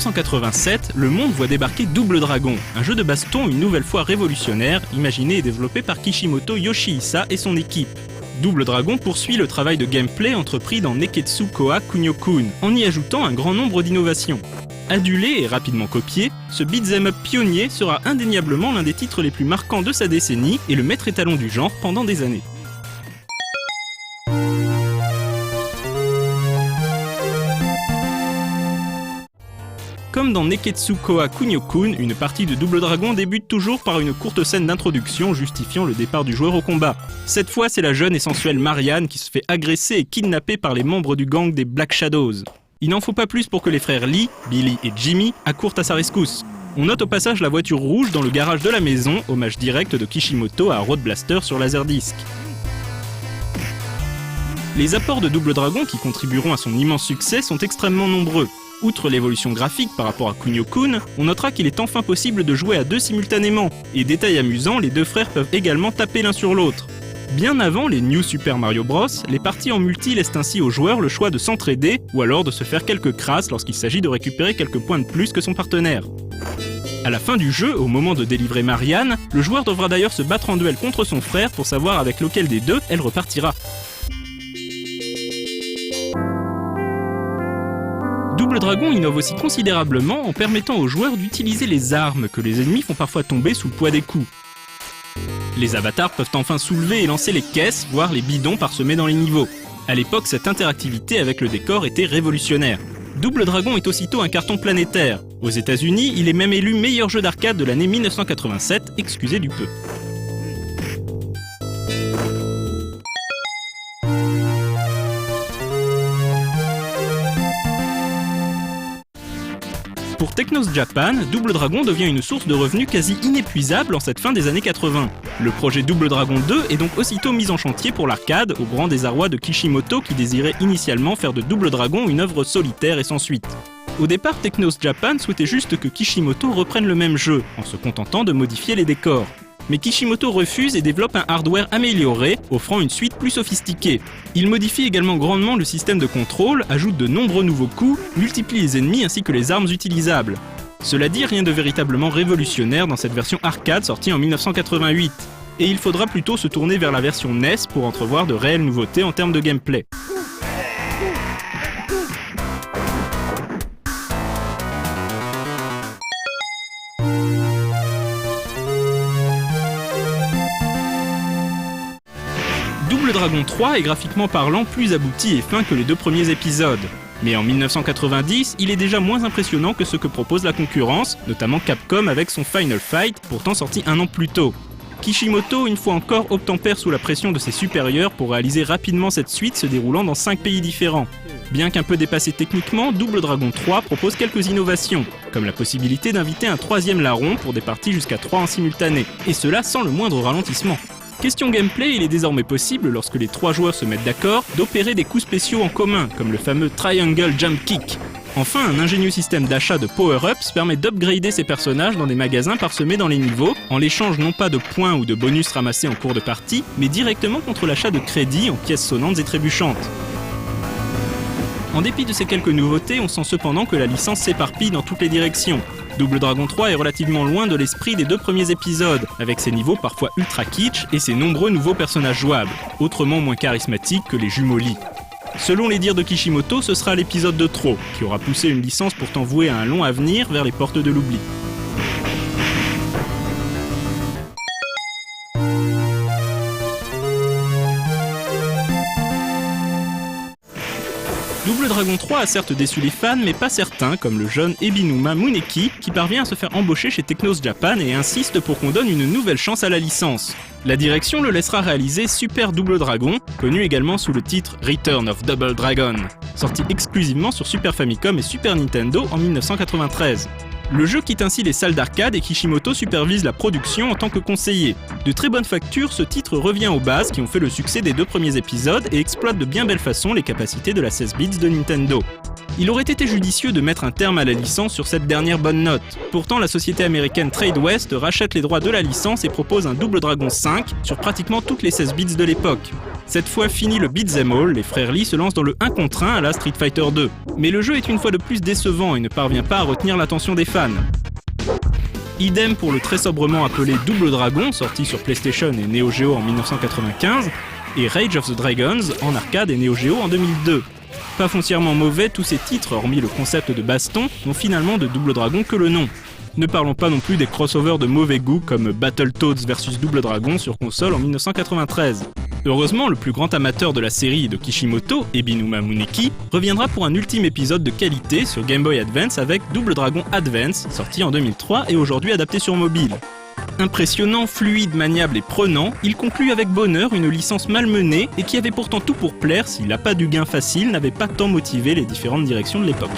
1987, le monde voit débarquer Double Dragon, un jeu de baston une nouvelle fois révolutionnaire, imaginé et développé par Kishimoto Yoshihisa et son équipe. Double Dragon poursuit le travail de gameplay entrepris dans Neketsu Koha Kunio-kun, en y ajoutant un grand nombre d'innovations. Adulé et rapidement copié, ce beat'em up pionnier sera indéniablement l'un des titres les plus marquants de sa décennie et le maître étalon du genre pendant des années. Comme dans Neketsu Koha Kunio-kun, une partie de Double Dragon débute toujours par une courte scène d'introduction justifiant le départ du joueur au combat. Cette fois, c'est la jeune et sensuelle Marianne qui se fait agresser et kidnapper par les membres du gang des Black Shadows. Il n'en faut pas plus pour que les frères Lee, Billy et Jimmy accourent à sa rescousse. On note au passage la voiture rouge dans le garage de la maison, hommage direct de Kishimoto à Road Blaster sur Laserdisc. Les apports de Double Dragon qui contribueront à son immense succès sont extrêmement nombreux. Outre l'évolution graphique par rapport à Kunio-kun, on notera qu'il est enfin possible de jouer à deux simultanément. Et détail amusant, les deux frères peuvent également taper l'un sur l'autre. Bien avant les New Super Mario Bros, les parties en multi laissent ainsi au joueur le choix de s'entraider ou alors de se faire quelques crasses lorsqu'il s'agit de récupérer quelques points de plus que son partenaire. À la fin du jeu, au moment de délivrer Marianne, le joueur devra d'ailleurs se battre en duel contre son frère pour savoir avec lequel des deux elle repartira. Double Dragon innove aussi considérablement en permettant aux joueurs d'utiliser les armes que les ennemis font parfois tomber sous le poids des coups. Les avatars peuvent enfin soulever et lancer les caisses, voire les bidons parsemés dans les niveaux. À l'époque, cette interactivité avec le décor était révolutionnaire. Double Dragon est aussitôt un carton planétaire. Aux États-Unis, il est même élu meilleur jeu d'arcade de l'année 1987, excusez du peu. Pour Technos Japan, Double Dragon devient une source de revenus quasi inépuisable en cette fin des années 80. Le projet Double Dragon 2 est donc aussitôt mis en chantier pour l'arcade, au grand désarroi de Kishimoto qui désirait initialement faire de Double Dragon une œuvre solitaire et sans suite. Au départ, Technos Japan souhaitait juste que Kishimoto reprenne le même jeu, en se contentant de modifier les décors. Mais Kishimoto refuse et développe un hardware amélioré, offrant une suite plus sophistiquée. Il modifie également grandement le système de contrôle, ajoute de nombreux nouveaux coups, multiplie les ennemis ainsi que les armes utilisables. Cela dit, rien de véritablement révolutionnaire dans cette version arcade sortie en 1988. Et il faudra plutôt se tourner vers la version NES pour entrevoir de réelles nouveautés en termes de gameplay. Double Dragon 3 est graphiquement parlant plus abouti et fin que les deux premiers épisodes. Mais en 1990, il est déjà moins impressionnant que ce que propose la concurrence, notamment Capcom avec son Final Fight, pourtant sorti un an plus tôt. Kishimoto, une fois encore, obtempère sous la pression de ses supérieurs pour réaliser rapidement cette suite se déroulant dans 5 pays différents. Bien qu'un peu dépassé techniquement, Double Dragon 3 propose quelques innovations, comme la possibilité d'inviter un troisième larron pour des parties jusqu'à 3 en simultané, et cela sans le moindre ralentissement. Question gameplay, il est désormais possible, lorsque les 3 joueurs se mettent d'accord, d'opérer des coups spéciaux en commun, comme le fameux Triangle Jump Kick. Enfin, un ingénieux système d'achat de power-ups permet d'upgrader ces personnages dans des magasins parsemés dans les niveaux, en l'échange non pas de points ou de bonus ramassés en cours de partie, mais directement contre l'achat de crédits en pièces sonnantes et trébuchantes. En dépit de ces quelques nouveautés, on sent cependant que la licence s'éparpille dans toutes les directions. Double Dragon 3 est relativement loin de l'esprit des 2 premiers épisodes, avec ses niveaux parfois ultra kitsch et ses nombreux nouveaux personnages jouables, autrement moins charismatiques que les jumeaux Lee. Selon les dires de Kishimoto, ce sera l'épisode de trop, qui aura poussé une licence pourtant vouée à un long avenir vers les portes de l'oubli. Double Dragon 3 a certes déçu les fans, mais pas certains, comme le jeune Ebinuma Muneki, qui parvient à se faire embaucher chez Technos Japan et insiste pour qu'on donne une nouvelle chance à la licence. La direction le laissera réaliser Super Double Dragon, connu également sous le titre Return of Double Dragon, sorti exclusivement sur Super Famicom et Super Nintendo en 1993. Le jeu quitte ainsi les salles d'arcade et Kishimoto supervise la production en tant que conseiller. De très bonne facture, ce titre revient aux bases qui ont fait le succès des 2 premiers épisodes et exploite de bien belle façon les capacités de la 16 bits de Nintendo. Il aurait été judicieux de mettre un terme à la licence sur cette dernière bonne note. Pourtant, la société américaine Trade West rachète les droits de la licence et propose un Double Dragon 5 sur pratiquement toutes les 16 bits de l'époque. Cette fois fini le beat'em all, les frères Lee se lancent dans le 1 contre 1 à la Street Fighter 2. Mais le jeu est une fois de plus décevant et ne parvient pas à retenir l'attention des fans. Idem pour le très sobrement appelé Double Dragon, sorti sur PlayStation et Neo Geo en 1995, et Rage of the Dragons en arcade et Neo Geo en 2002. Pas foncièrement mauvais, tous ces titres, hormis le concept de baston, n'ont finalement de Double Dragon que le nom. Ne parlons pas non plus des crossovers de mauvais goût comme Battletoads vs Double Dragon sur console en 1993. Heureusement, le plus grand amateur de la série de Kishimoto, Ebinuma Muneki, reviendra pour un ultime épisode de qualité sur Game Boy Advance avec Double Dragon Advance, sorti en 2003 et aujourd'hui adapté sur mobile. Impressionnant, fluide, maniable et prenant, il conclut avec bonheur une licence malmenée et qui avait pourtant tout pour plaire si l'appât du gain facile n'avait pas tant motivé les différentes directions de l'époque.